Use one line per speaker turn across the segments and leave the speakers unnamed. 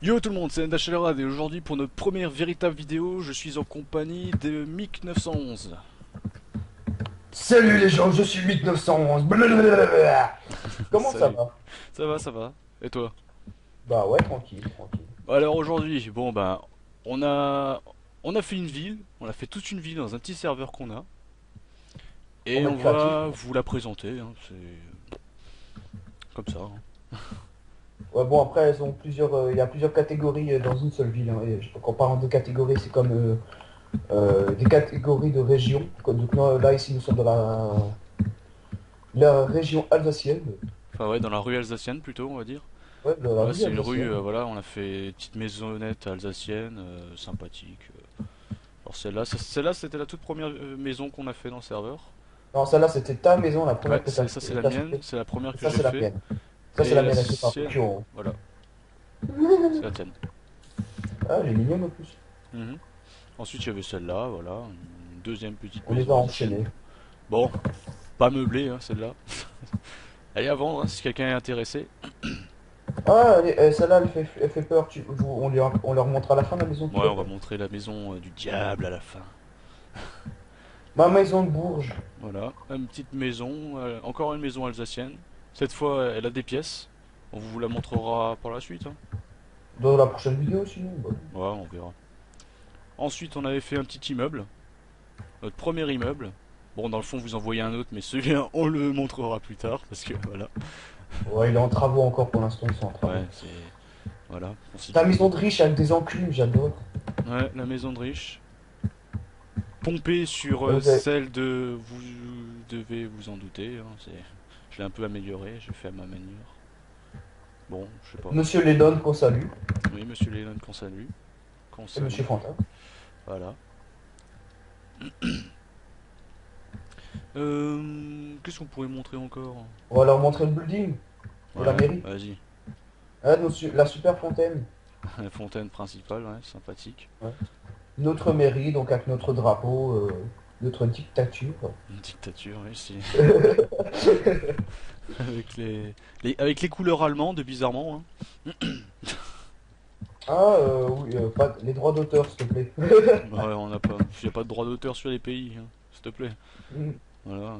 Yo tout le monde, c'est Ndachelrad et aujourd'hui pour notre première véritable vidéo, je suis en compagnie de Mick 911.
Salut les gens, je suis 1911. Blablabla. Comment ça
Salut.
va?
Ça va, ça va. Et toi?
Bah ouais, tranquille, tranquille.
Alors aujourd'hui, bon bah, on a on a fait une ville, on a fait toute une ville dans un petit serveur qu'on a
On
et
va
on
être créatif.
va vous la présenter, hein, c'est comme ça, hein.
Ouais, bon après, elles ont plusieurs, il y a plusieurs catégories dans une seule ville, hein. En parlant de catégories, c'est comme des catégories de régions. Donc là, ici, nous sommes dans la région alsacienne.
Enfin ouais, dans la rue alsacienne plutôt, on va dire.
Ouais, de la
Voilà,
rue
c'est une rue,
alsacienne.
voilà, on a fait une petite maisonnette alsacienne, sympathique. Alors celle-là c'était la toute première maison qu'on a fait dans le serveur.
Non, celle-là, c'était ta maison, la
Ouais,
première que tu as
ça c'est la
fait.
mienne, c'est la première
Et
que
ça,
j'ai
c'est la
fait.
mienne. Ça, c'est
Et
la
la
mienne, elle fait pas
sienne,
concurrent.
voilà, c'est la tienne.
Ah, elle est mignonne en plus.
Mhm. Ensuite il y avait celle-là, voilà, une deuxième petite
On les a
maison alsacienne.
enchaînés.
Bon, pas meublée hein, celle-là. Elle est à vendre hein, si quelqu'un est intéressé.
Ah, celle-là, elle fait peur. On leur montre à la fin la maison
Ouais,
tout à
on va
fait.
montrer la maison du diable à la fin.
Ma maison de Bourges.
Voilà, une petite maison, encore une maison alsacienne. Cette fois elle a des pièces. On vous la montrera par la suite, hein.
Dans la prochaine vidéo, sinon. Bah.
Ouais, on verra. Ensuite on avait fait un petit immeuble, notre premier immeuble. Bon, dans le fond, vous en voyez un autre, mais celui-là, on le montrera plus tard, parce que voilà.
Ouais, il est en travaux encore pour l'instant, ils sont en travaux.
Ouais, c'est. Voilà, on s'est
Ta
dit.
maison de riche avec des enclumes, j'adore.
Ouais, la maison de riche. Pompée sur
Et vous avez-
celle de. Vous devez vous en douter, hein, c'est. Je l'ai un peu amélioré, j'ai fait à ma manière. Bon, je sais pas.
Monsieur Lennon qu'on salue.
Oui, monsieur Lennon qu'on salue. Qu'on
Et Monsieur
salue.
Fantin.
Voilà. Qu'est-ce qu'on pourrait montrer encore?
On va leur montrer le building de la
Ouais,
mairie.
vas-y.
Ah, la super fontaine.
La fontaine principale, ouais, sympathique.
Ouais. Notre mairie, donc avec notre drapeau, notre dictature.
Une dictature, oui, c'est. Avec avec les couleurs allemandes, bizarrement, hein.
Ah, oui, pas, les droits d'auteur, s'il te plaît.
Ouais, on n'a pas. Il n'y a pas de droit d'auteur sur les pays, hein, s'il te plaît.
Mm.
Voilà,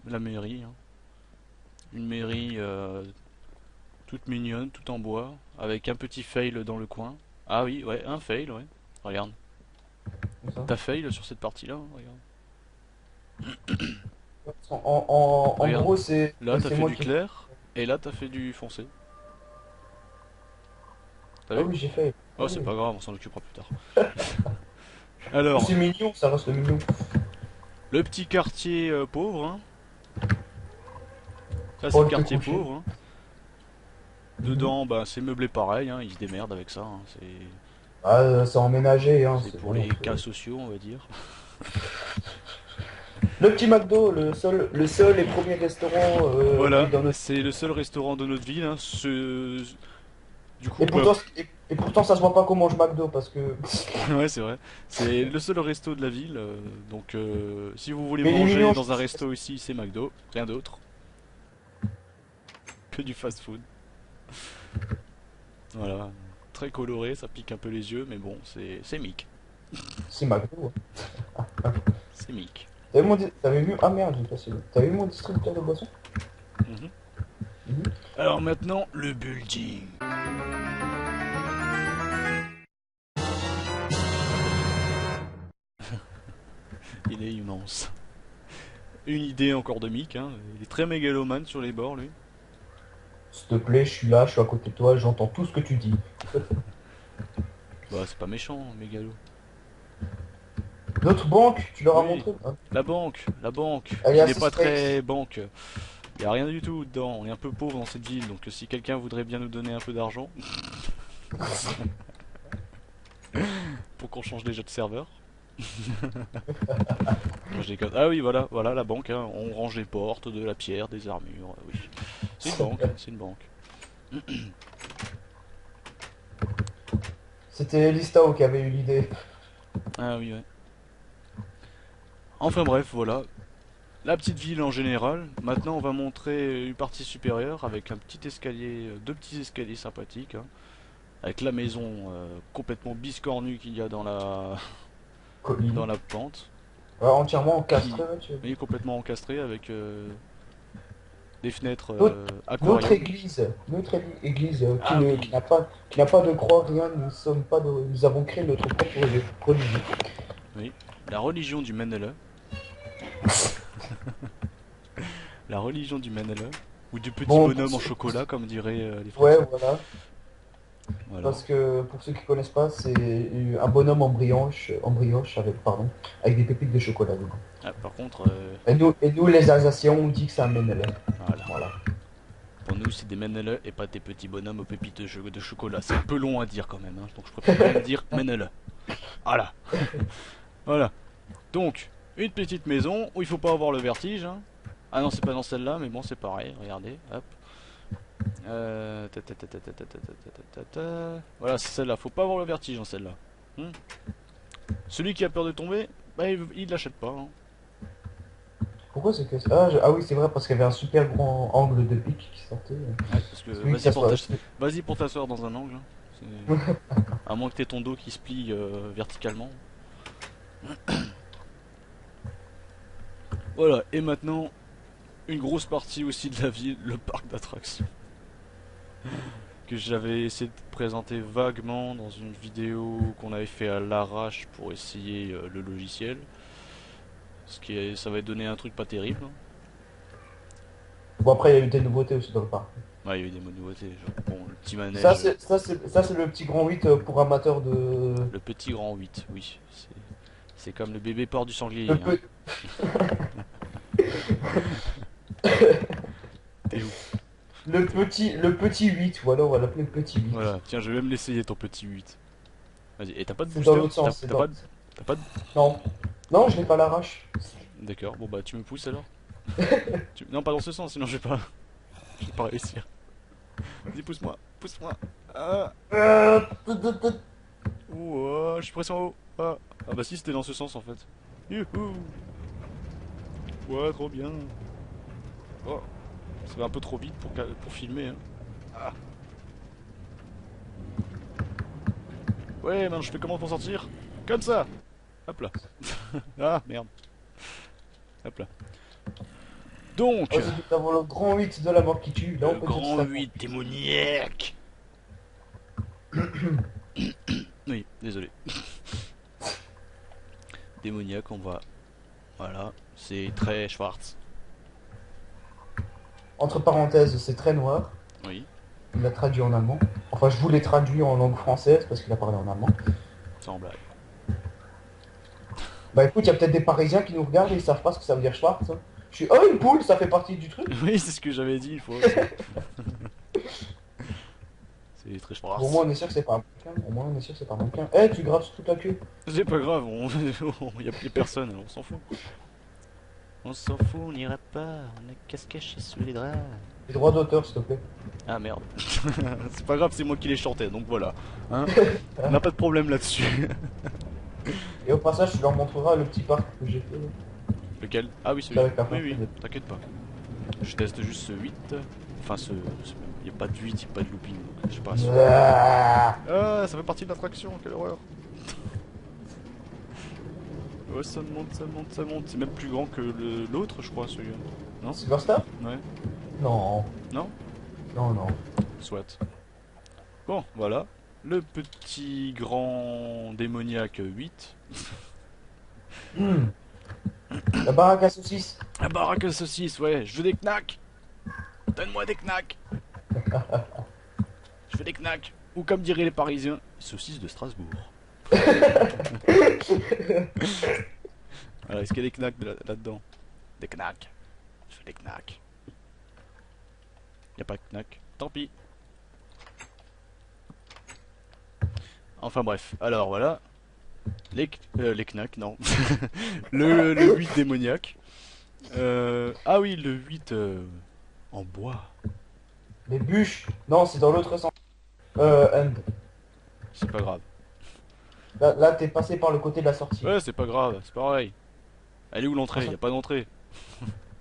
la mairie, hein. Une mairie toute mignonne, tout en bois, avec un petit fail dans le coin. Ah oui, ouais, un fail, ouais. Regarde.
Comme ça.
T'as fail sur cette partie-là, hein, regarde.
En
Regarde.
gros,
Là, t'as
c'est
fait
moi
du
qui.
clair, et là, t'as fait du foncé. T'as
Ah
vu?
oui, j'ai fait. Ah
Oh, c'est
oui.
pas grave, on s'en occupera plus tard. Alors,
C'est mignon, ça reste mignon.
le petit quartier pauvre, hein. Ça, c'est
Oh,
le
le te
quartier
coucher.
pauvre, hein.
Mhm.
Dedans, bah, c'est meublé pareil, hein, ils se démerdent avec ça, hein.
Ah, c'est emménagé, hein,
C'est
c'est
pour
bon.
les cas sociaux, on va dire.
Le petit McDo, le seul et premier restaurant qui est
Voilà,
dans notre.
c'est le seul restaurant de notre ville, hein. Du
Et
coup, bah,
pourtant, et pourtant, ça se voit pas qu'on mange McDo parce que.
ouais, c'est vrai. C'est le seul resto de la ville. Donc, si vous voulez
Mais il est
manger
mignon, je
dans un
trouve.
resto ici, c'est McDo. Rien d'autre. Que du fast-food. Voilà. Très coloré, ça pique un peu les yeux, mais bon, c'est Mick.
C'est McDo, hein.
C'est Mick.
T'avais vu. Ah merde, j'ai passé. T'avais vu mon distributeur de boissons?
Mhm.
Mhm.
Alors maintenant, le building. Il est immense. Une idée encore de Mick, hein. Il est très mégalomane sur les bords, lui.
S'il te plaît, je suis là, je suis à côté de toi, j'entends tout ce que tu dis.
Bah, c'est pas méchant, mégalo.
Notre banque, tu leur as
Oui,
montré, hein.
la banque, qui n'est
Alias
pas
Space.
très banque. Il y a rien du tout dedans. On est un peu pauvre dans cette ville, donc si quelqu'un voudrait bien nous donner un peu d'argent pour qu'on change déjà de serveur. Non, je déconne. Ah oui, voilà, voilà la banque, hein. On range les portes, de la pierre, des armures. Oui, c'est une banque, hein, c'est une banque.
C'était Listao qui avait eu l'idée.
Ah oui, ouais. Enfin bref, voilà. La petite ville en général. Maintenant, on va montrer une partie supérieure avec un petit escalier, deux petits escaliers sympathiques, hein. avec la maison complètement biscornue qu'il y a dans la
Colline.
dans la pente,
Ouais, entièrement encastré,
qui
ouais, tu veux dire.
est complètement encastrée avec des fenêtres
Notre, notre
aquarium.
église, église
Ah oui,
qui n'a pas de croix, rien, nous avons créé notre propre religion.
oui, la religion du Menele, la religion du Menele, ou du petit
Bon,
bonhomme en chocolat comme diraient les
ouais,
Français.
voilà.
Voilà.
Parce que pour ceux qui connaissent pas, c'est un bonhomme en brioche avec, pardon, avec des pépites de chocolat dedans.
Ah, par contre,
Et nous, les Alsaciens, on dit que c'est un Mennel.
voilà.
Voilà.
Pour nous, c'est des Menele et pas des petits bonhommes aux pépites de chocolat. C'est un peu long à dire quand même, hein, donc je préfère quand même dire Menele. Voilà. Voilà. Donc, une petite maison où il faut pas avoir le vertige. Hein. Ah non, c'est pas dans celle-là, mais bon, c'est pareil. Regardez, hop. Voilà, c'est celle-là. Faut pas avoir le vertige dans celle-là. Celui qui a peur de tomber, bah, il l'achète pas. Hein.
Pourquoi c'est que ça? Ah oui, c'est vrai, parce qu'il y avait un super grand angle de pic qui sortait.
Ouais, parce que
Celui qui s'assoit.
vas-y pour t'asseoir dans un angle. Hein. À moins que t'aies ton dos qui se plie verticalement. Voilà, et maintenant, une grosse partie aussi de la ville, le parc d'attractions. Que j'avais essayé de présenter vaguement dans une vidéo qu'on avait fait à l'arrache pour essayer le logiciel. Ça va donner un truc pas terrible. Hein.
Bon, après, il y a eu des nouveautés aussi dans le parc.
Ouais, il y a eu des nouveautés, genre, bon, le petit
Ça,
manège,
c'est le petit grand 8 pour amateurs de...
le petit grand 8, oui. C'est comme le bébé port du
Le,
sanglier. Hein.
pe-
T'es où?
le petit 8, voilà, on va l'appeler le petit 8.
Voilà, tiens, je vais même l'essayer ton petit 8. Vas-y, et t'as pas de
C'est dans
booster?
l'autre sens, c'est
T'as
dans...
pas de... T'as pas de...
Non, non, je l'ai pas à l'arrache.
D'accord, bon bah tu me pousses alors. Non, pas dans ce sens, sinon je vais pas réussir. Vas-y, pousse-moi, pousse-moi. Ah, ouah, je suis pressé en haut. Ah. Ah bah si, c'était dans ce sens en fait. Youhou. Ouais, trop bien. Oh, ça va un peu trop vite pour filmer. Hein. Ah. Ouais, maintenant je fais comment pour sortir? Comme ça. Hop là. Ah, merde. Hop là. Donc,
Oh, c'est tout avant le grand 8 de la mort qui tue. Là, on
le
peut dire que
grand
c'est un
8 démoniaque. Oui, désolé. Démoniaque, on va... Voilà, c'est très Schwartz.
Entre parenthèses, c'est très noir.
Oui,
Il l'a traduit en allemand. Enfin, je vous l'ai traduit en langue française parce qu'il a parlé en allemand.
sans blague.
Bah écoute, il y a peut-être des Parisiens qui nous regardent et ils savent pas ce que ça veut dire Schwartz. Hein. Je suis... Oh, une poule, ça fait partie du truc.
Oui, c'est ce que j'avais dit une fois aussi. C'est très
Bon, au
Schwartz.
moins, on est sûr que c'est pas américain. Au moins, on est sûr que c'est pas américain. Eh, tu graves sur toute la queue.
C'est pas grave, y a personne, alors on s'en fout. On s'en fout, on n'ira pas, on a qu'à se cacher sous les draps.
Les droits d'auteur, s'il te plaît.
Ah merde. C'est pas grave, c'est moi qui les chantais, donc voilà. Hein, on n'a pas de problème là-dessus.
Et au passage, tu leur montreras le petit parc que j'ai fait.
Lequel? Ah oui,
C'est
celui-là.
avec la
Oui,
fin.
oui, t'inquiète pas. Je teste juste ce 8. Enfin, y a pas de 8, y a pas de looping, donc je sais pas.
Ah.
Ah, ça fait partie de l'attraction, quelle horreur. Ouais, ça monte, ça monte, ça monte. C'est même plus grand que l'autre, je crois, celui-là. Non?
Silverstar?
Ouais.
Non.
Non?
Non, non.
Soit. Bon, voilà. Le petit grand démoniaque 8.
Hmm. La baraque à saucisses.
La baraque à saucisses, ouais. Je veux des knacks. Donne-moi des knacks. Je veux des knacks. Ou comme diraient les Parisiens, saucisses de Strasbourg. Voilà, est-ce qu'il y a des knacks là-dedans? Des knacks. Je veux des knacks. Y a pas de knacks. Tant pis. Enfin bref, alors voilà. Les knacks, non. le 8 démoniaque. Ah oui, le 8 en bois.
Les bûches. Non, c'est dans l'autre sens. End.
C'est pas grave.
Là, t'es passé par le côté de la sortie.
Ouais, c'est pas grave, c'est pareil. Elle est où l'entrée?
Ah,
Y a pas d'entrée.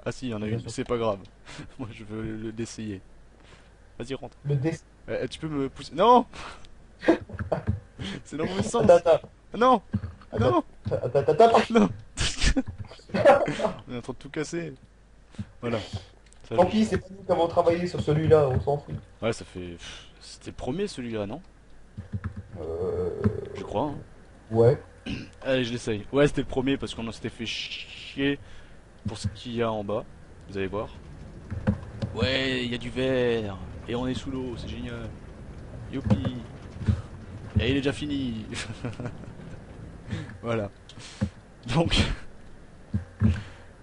Ah si, y en a
bien
une,
sûr.
c'est pas grave. Moi je veux l'essayer. Vas-y, rentre.
Le dé...
Tu peux me pousser? Non! C'est dans le mauvais sens.
Attends, attends,
Ah non.
attends,
Non.
attends, attends, attends.
Non. On est en train de tout casser. Voilà. Ça,
Tant pis, c'est pas nous qui avons travaillé sur celui-là, on s'en fout.
Ouais, ça fait. C'était le premier celui-là, non?
Euh...
Je crois, hein.
Ouais.
Allez, je l'essaye. Ouais, c'était le premier parce qu'on s'était fait chier pour ce qu'il y a en bas. Vous allez voir. Ouais, il y a du verre. Et on est sous l'eau, c'est génial. Youpi. Et il est déjà fini. Voilà. Donc.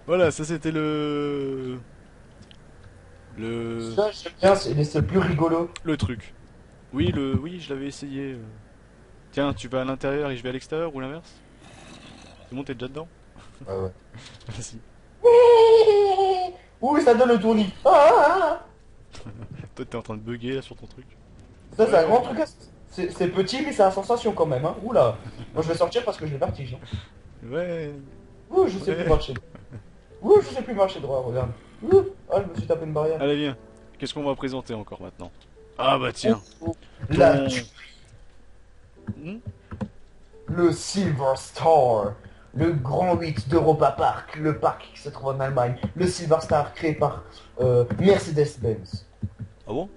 Voilà, ça c'était le. Le.
Ça, j'aime bien, c'est le plus rigolo.
Le truc. Oui, oui, je l'avais essayé. Tiens, tu vas à l'intérieur et je vais à l'extérieur ou l'inverse? C'est bon, t'es déjà dedans?
Ouais, ouais.
Vas-y.
Ouh, ça donne le tournis. Ah.
Toi, t'es en train de bugger là sur ton truc.
Ça, c'est un
Ouais.
grand truc. C'est petit, mais c'est la sensation quand même. Hein. Oula. Moi, je vais sortir parce que j'ai le vertige. Hein.
Ouais.
Ouh, je sais plus
Ouais.
marcher. Ouh, je sais plus marcher droit, regarde. Ouh, ah, je me suis tapé une barrière.
Allez, viens. Qu'est-ce qu'on va présenter encore maintenant? Ah bah tiens.
Oh,
Ton.
la
Hmm.
le Silver Star, le grand 8 d'Europa Park, le parc qui se trouve en Allemagne. Le Silver Star créé par Mercedes-Benz.
Ah bon?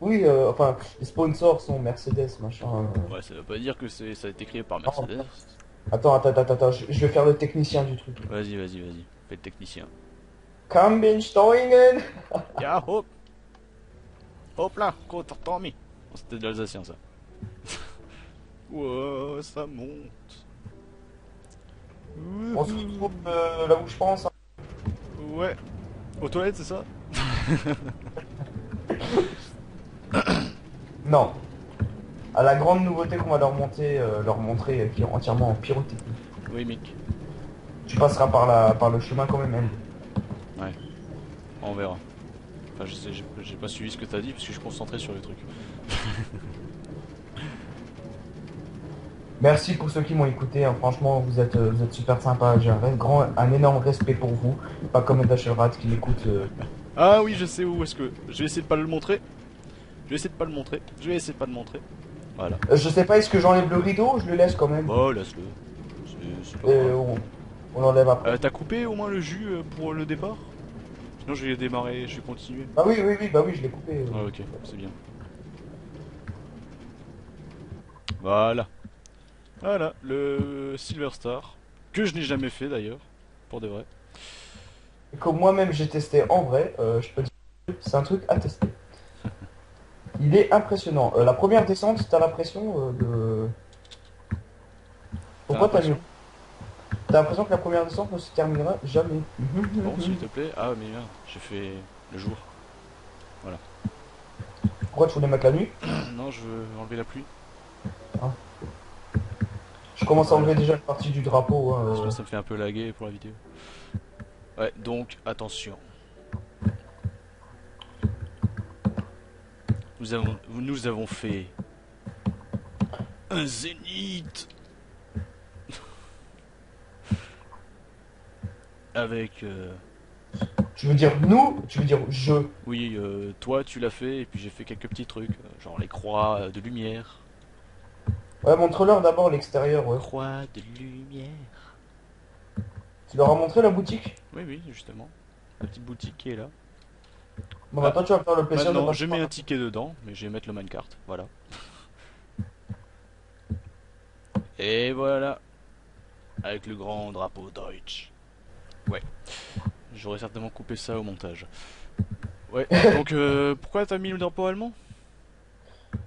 Oui, enfin, les sponsors sont Mercedes, machin.
Ouais, ça veut pas dire que ça a été créé par
Non,
Mercedes.
attends, je vais faire le technicien du truc.
Vas-y, vas-y, vas-y. Fais le technicien.
Kambensteuingen.
Ya, hop. Hop là, contre Tommy. Oh, c'était de l'alsacien ça. Ouah, ça monte.
On se retrouve là où je pense. Hein.
Ouais. Aux toilettes, c'est ça?
Non. À la grande nouveauté qu'on va leur montrer, qui est entièrement en pyrotechnie.
Oui, mec.
Tu passeras par le chemin quand même, elle.
Ouais. On verra. Enfin, je sais, j'ai pas suivi ce que t'as dit parce que je suis concentré sur les trucs.
Merci pour ceux qui m'ont écouté, hein. Franchement, vous êtes super sympa. J'ai un énorme respect pour vous. Pas comme Dashelrat qui m'écoute.
Ah oui, je sais où est-ce que. Je vais essayer de pas le montrer. Je vais essayer de pas le montrer. Je vais essayer de pas le montrer. Voilà.
Je sais pas, est-ce que j'enlève le rideau ou je le laisse quand même?
Bah, laisse-le. C'est pas
Euh,
grave.
on l'enlève après.
T'as coupé au moins le jus pour le départ? Sinon, je vais démarrer, je vais continuer.
Ah oui, bah oui, je l'ai coupé.
Ah, ok, c'est bien. Voilà. Voilà, le Silver Star. Que je n'ai jamais fait d'ailleurs. Pour de vrai.
Que moi-même j'ai testé en vrai, je peux dire, c'est un truc à tester. Il est impressionnant. La première descente, t'as l'impression de... Pourquoi t'as mieux?
l'impression?
T'as l'impression que la première descente ne se terminera jamais.
Bon, s'il te plaît. Ah, mais merde, j'ai fait le jour. Voilà.
Pourquoi tu voulais mettre la nuit?
Non, je veux enlever la pluie.
Je commence à
Voilà.
enlever déjà une partie du drapeau. Hein,
Sinon, ça me fait un peu laguer pour la vidéo. Ouais, donc, attention. Nous avons fait un zénith avec
Tu veux dire nous? Tu veux dire je?
oui, toi tu l'as fait et puis j'ai fait quelques petits trucs, genre les croix de lumière.
Ouais, montre-leur d'abord l'extérieur, ouais.
Croix de lumière.
Tu leur as montré la boutique?
Oui, oui, justement. La petite boutique qui est là.
Bon,
Ah,
maintenant tu vas me faire le plaisir de
maintenant,
passer
je
par
mets
là.
un ticket dedans, mais je vais mettre le minecart. Voilà. Et voilà. Avec le grand drapeau Deutsch. Ouais. J'aurais certainement coupé ça au montage. Ouais. Donc, pourquoi t'as mis le drapeau allemand?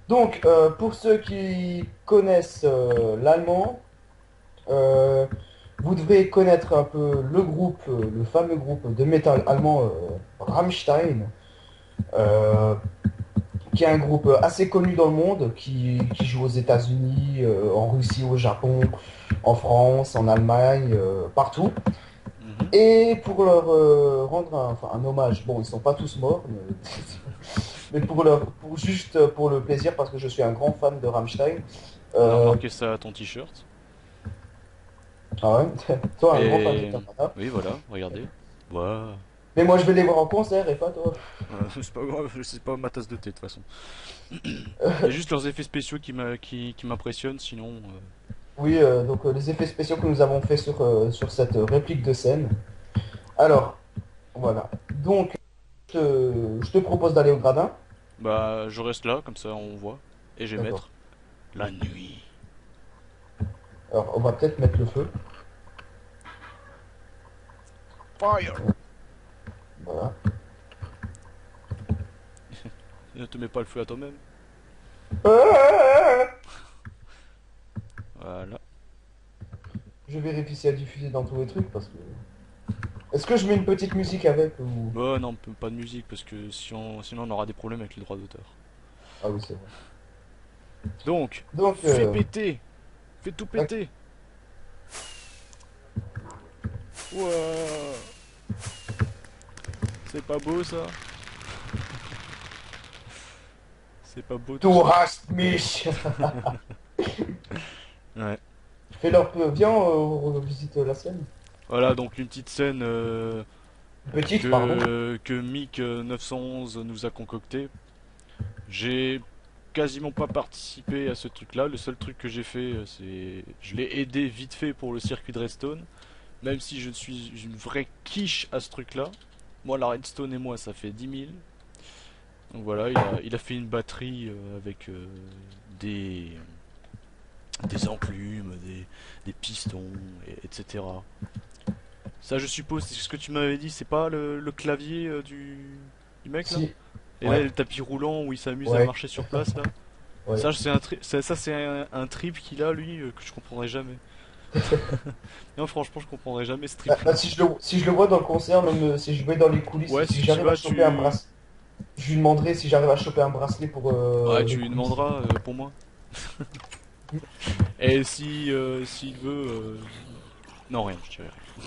Donc, pour ceux qui connaissent l'allemand, euh, vous devez connaître un peu le groupe, le fameux groupe de métal allemand Rammstein, euh, qui est un groupe assez connu dans le monde, qui joue aux États-Unis, en Russie, au Japon, en France, en Allemagne, partout.
Mhm.
Et pour leur rendre un hommage, bon, ils sont pas tous morts, mais pour juste pour le plaisir, parce que je suis un grand fan de Rammstein.
On a
Euh,
remarqué ça à ton t-shirt.
ah ouais, toi un grand fan de
Et
Nirvana.
oui, voilà, regardez. Waouh.
Mais moi je vais les voir en concert et pas toi.
C'est pas grave, c'est pas ma tasse de thé de toute façon. Il y a juste leurs effets spéciaux qui m'impressionnent, sinon...
Oui, donc les effets spéciaux que nous avons fait sur cette réplique de scène. Alors, voilà. Donc, je te propose d'aller au gradin.
Bah, je reste là, comme ça on voit. Et je vais
D'accord.
mettre la nuit.
Alors, on va peut-être mettre le feu.
Fire!
Voilà.
Ne te mets pas le feu à toi-même. Voilà.
Je vérifie s'il y a diffusé dans tous les trucs parce que. Est-ce que je mets une petite musique avec ou.
Bah non, pas de musique, parce que sinon on aura des problèmes avec les droits d'auteur.
Ah oui, c'est vrai.
Donc,
Donc,
fais péter! Fais tout
tac.
péter! Ouah. C'est pas beau ça? C'est pas beau tout
Du
ça?
hast mich!
Ouais.
Fais-leur peu. Viens, on visite la scène.
Voilà, donc une petite scène
Petite, pardon.
que Mick 911 nous a concocté. J'ai quasiment pas participé à ce truc-là. Le seul truc que j'ai fait, c'est... Je l'ai aidé vite fait pour le circuit de Redstone. Même si je suis une vraie quiche à ce truc-là. Moi, la Redstone et moi, ça fait 10 000. Donc voilà, il a fait une batterie avec des, des enclumes, des pistons, etc. Ça, je suppose, c'est ce que tu m'avais dit, c'est pas le clavier du mec là?
Si.
Et là, il y a
Ouais.
le tapis roulant où il s'amuse à
Ouais.
marcher sur place là.
Ouais.
Ça, c'est un trip qu'il a lui que je comprendrai jamais. Non, franchement, je comprendrai jamais ce trip là.
Si si je le vois dans le concert, même si je vais dans les coulisses,
Ouais,
si
si tu y
j'arrive à
vas,
choper un
tu.
bracelet, je lui demanderai si j'arrive à choper un bracelet pour
Ouais,
les
tu lui
coulisses.
demanderas pour moi. Et si s'il veut. Non, rien, je dirais rien.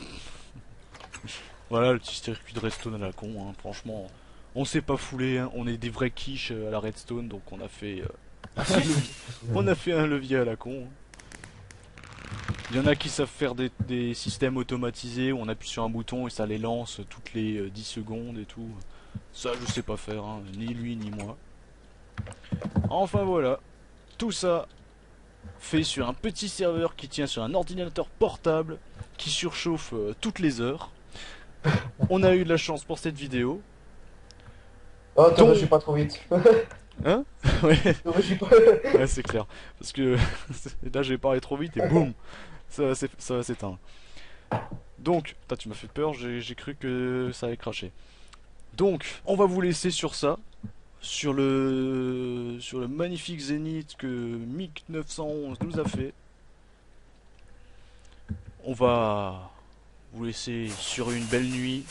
Voilà le petit circuit de redstone à la con, hein, franchement. On s'est pas foulé, hein, on est des vrais quiches à la redstone, donc on a fait un levier à la con, hein. Il y en a qui savent faire des systèmes automatisés où on appuie sur un bouton et ça les lance toutes les 10 secondes et tout. Ça, je sais pas faire, hein, ni lui ni moi. Enfin voilà, tout ça fait sur un petit serveur qui tient sur un ordinateur portable qui surchauffe toutes les heures. On a eu de la chance pour cette vidéo.
Oh, te
Donc,
rushis pas trop vite.
hein? Ouais,
Te rushis pas.
ouais, c'est clair. Parce que là, j'ai parlé trop vite et boum, ça va s'éteindre. Donc, tu m'as fait peur, j'ai cru que ça allait cracher. Donc, on va vous laisser sur ça, sur le magnifique zénith que MiG 911 nous a fait. On va vous laisser sur une belle nuit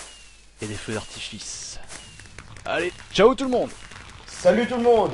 et des feux d'artifice. Allez, ciao tout le monde!
Salut tout le monde!